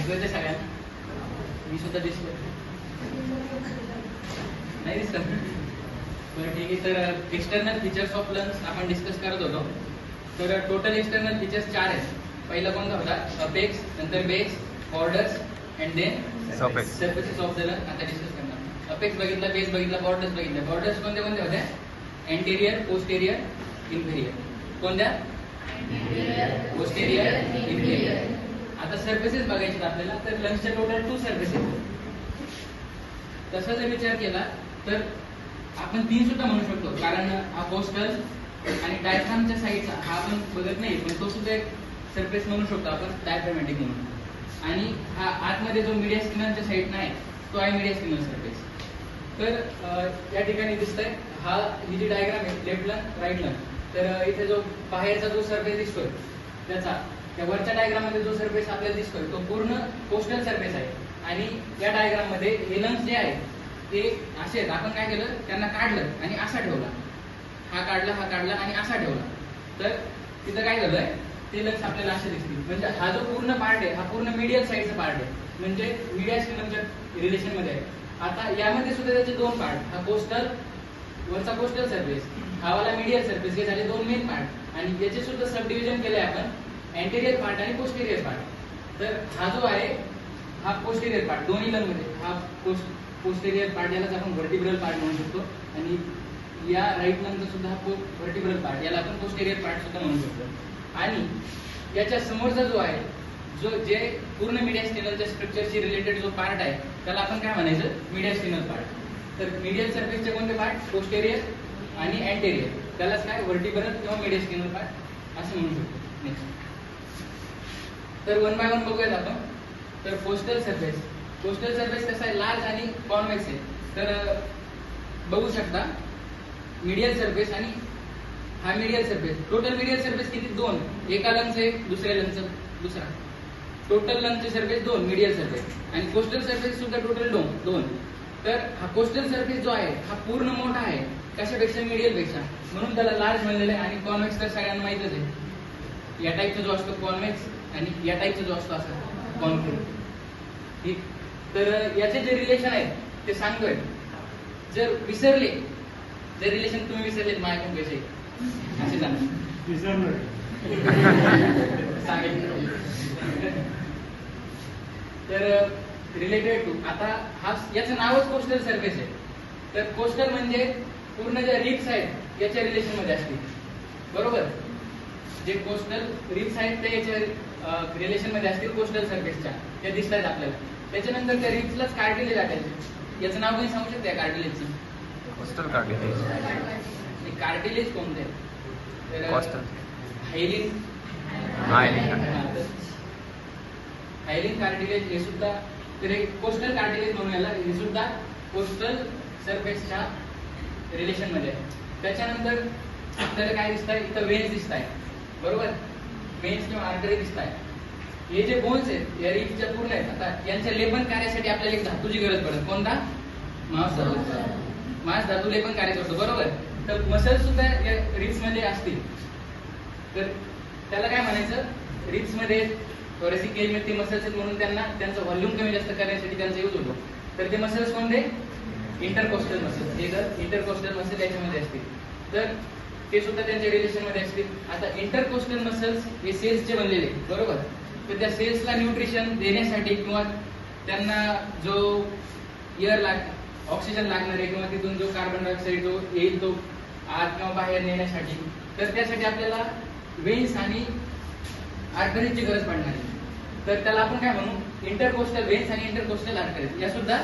ऐकू येते सगळ्यांना? मी सुद्धा दिसलो नाही दिसत? बरं ठीक आहे. तर एक्सटर्नल फीचर्स ऑफ लंग्स आपण डिस्कस करत होतो. तर टोटल एक्सटर्नल फीचर्स 4 आहेत. पहिला कोणता होता? अपेक्स, नंतर base, borders and then surfaces of the lung. आता डिस्कस करणार. अपेक्स बघितला, बेस बघितला, बॉर्डर्स बघितला. बॉर्डर्स कोणत्या कोणत्या होत्या? Anterior, posterior, inferior. कोणत्या? Posterior, inferior. आता सरफेसेस बघायचे आपल्याला. तर लंग्सच्या टोटल 2 सरफेसेस. तसा जर विचार केला तर आपण 3 सुद्धा म्हणू शकतो, कारण हा कोस्टल आणि डायफ्रामच्या साईडचा हा आपण बघत नाही, पण तो सुद्धा एक सरफेस म्हणू शकतो आपण, डायफ्रामॅटिक म्हणून. आणि हा आतमध्ये जो मीडिया स्किनरच्या साईडनं आहे तो आहे मीडिया स्किनर सरफेस. तर या ठिकाणी दिसतंय ही जी डायग्राम आहे, लेफ्ट लंग, राईट लंग. तर इथे जो बाहेरचा जो सरफेस दिसतोय त्याचा, त्या वरच्या डायग्राम मध्ये जो सरफेस आपल्याला दिसतोय तो पूर्ण कोस्टल सरफेस आहे. आणि या डायग्राम मध्ये हे लंग्स जे आहेत ते असे आहेत. आपण काय केलं, त्यांना काढलं आणि असा ठेवला. हा काढला, हा काढला आणि असा ठेवला. तर तिथं काय झालंय, ते लंग्स आपल्याला असे दिसतील. म्हणजे हा जो पूर्ण पार्ट आहे हा पूर्ण मीडियल साईडचा पार्ट आहे, म्हणजे मीडिया स्किनरच्या रिलेशन मध्ये आहे. आता यामध्ये सुद्धा त्याचे 2 पार्ट, हा कोस्टल वरचा कोस्टल सरफेस, हा वाला मीडियल सरफेस, हे झाले 2 मेन पार्ट. आणि याचे सुद्धा सब डिव्हिजन केलंय आपण, एंटेरियर पार्ट आणि पोस्टेरियर पार्ट. तर हा जो आहे हा पोस्टेरियर पार्ट, दोन्ही लंग मध्ये हा पोस्टेरियर पार्ट, यालाच आपण व्हर्टिब्रल पार्ट म्हणू शकतो. आणि या राईट लंगचा सुद्धा हा व्हर्टिब्रल पार्ट, याला आपण पोस्टेरियर पार्ट सुद्धा म्हणू शकतो. आणि याच्या समोरचा जो आहे, जे पूर्ण मीडिया स्किनरच्या स्ट्रक्चरशी रिलेटेड जो पार्ट आहे त्याला आपण काय म्हणायचं? Media Skinner part. तर मीडियल सरफेसचे कोणते पार्ट? पोस्टेरियर आणि अँटेरियर. त्यालाच काय व्हर्टिब्रल किंवा मीडिया स्किनर पार्ट असं म्हणू शकतो. नेक्स्ट, तर 1 बाय 1 बघूयात आपण. तर कोस्टल सरफेस कसा आहे? लार्ज आणि कॉन्व्हेक्स आहे. तर बघू शकता मीडियल सरफेस आणि हा medial surface. Total medial surface किती? 2. एका लंगचं एक, दुसऱ्या लंगचं दुसरा. टोटल लंगचे सरफेस 2 मीडियल सरफेस. आणि कोस्टल सरफेस सुद्धा टोटल 2. तर हा कोस्टल सरफेस जो आहे हा पूर्ण मोठा आहे. कशापेक्षा? मीडियल पेक्षा. म्हणून त्याला लार्ज म्हणलेलं आहे. आणि कॉन्व्हेक्स तर सगळ्यांना माहितच आहे. या टाईपचा जो असतो कॉन्व्हेक्स आणि या टाईपचा जो असतो असा कॉन्केव्ह. ठीक. तर याचे जे रिलेशन आहेत ते सांगतोय. जर रिलेशन तुम्ही विसरले माझ्याकडून कसे असे सांगा सांगितलं. तर रिलेटेड टू, आता हा याचं नावच कोस्टल सरफेस आहे. तर कोस्टल म्हणजे पूर्ण ज्या रिप्स आहेत याच्या रिलेशन मध्ये असतील, बरोबर. जे कोस्टल रिप्स आहेत ते याच्या रिलेशन मध्ये असतील कोस्टल सरफेसच्या, ते दिसत आहेत आपल्याला. त्याच्यानंतर त्या रिप्सलाच कार्टिलेज आढळते. याचं नाव काही सांगू शकता या कार्टिलेजचं? Costal cartilage. कार्टिलेज कोणते? हायलिन कार्टिलेज हे सुद्धा कोस्टल कार्टिलेज म्हणून याला, हे सुद्धा कोस्टल सरफेसच्या रिलेशन मध्ये आहे. त्याच्यानंतर आपल्याला काय दिसत आहे? इथं वेन्स दिसत आहे, बरोबर. वेन्स किंवा आर्टरी दिसत आहे. हे जे बोन्स आहेत या रिप्सच्या पूर्ण आहेत. आता यांच्या लेपन कार्यासाठी आपल्याला एक धातूची गरज पडते. कोणता? मांस धातू लेपन कार्य करतो, बरोबर. तर मसल सुद्धा या रिप्स मध्ये असतील. तर त्याला काय म्हणायचं? रिप्स मध्ये थोरेसिक केज मध्ये ते मसल्स आहेत म्हणून त्यांना त्यांचं व्हॉल्यूम कमी जास्त करण्यासाठी त्यांचा यूज होतो. तर ते मसल्स कोणते? Intercostal muscles. हे जर इंटरकोस्टल मसल याच्यामध्ये असतील तर ते सुद्धा त्यांच्या रिलेशन मध्ये असतील. आता इंटरकोस्टल मसल्स हे सेल्सचे बनलेले, बरोबर. तर त्या सेल्सला न्यूट्रिशन देण्यासाठी किंवा त्यांना जो ऑक्सिजन लागणार आहे किंवा तिथून जो कार्बन डायऑक्साईड जो येईल तो आत किंवा बाहेर नेण्यासाठी, तर त्यासाठी आपल्याला वेन्स आणि आर्टरीजची गरज पडणार आहे. तर त्याला आपण काय म्हणू? इंटरकोस्टल वेन्स आणि इंटरकोस्टल आर्टरीज या सुद्धा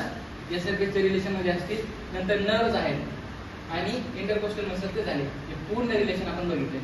या सरफेसच्या रिलेशन मध्ये असतील. नंतर नर्व्स आहेत आणि इंटरकोस्टल मसल ते झाले. हे पूर्ण रिलेशन आपण बघितले.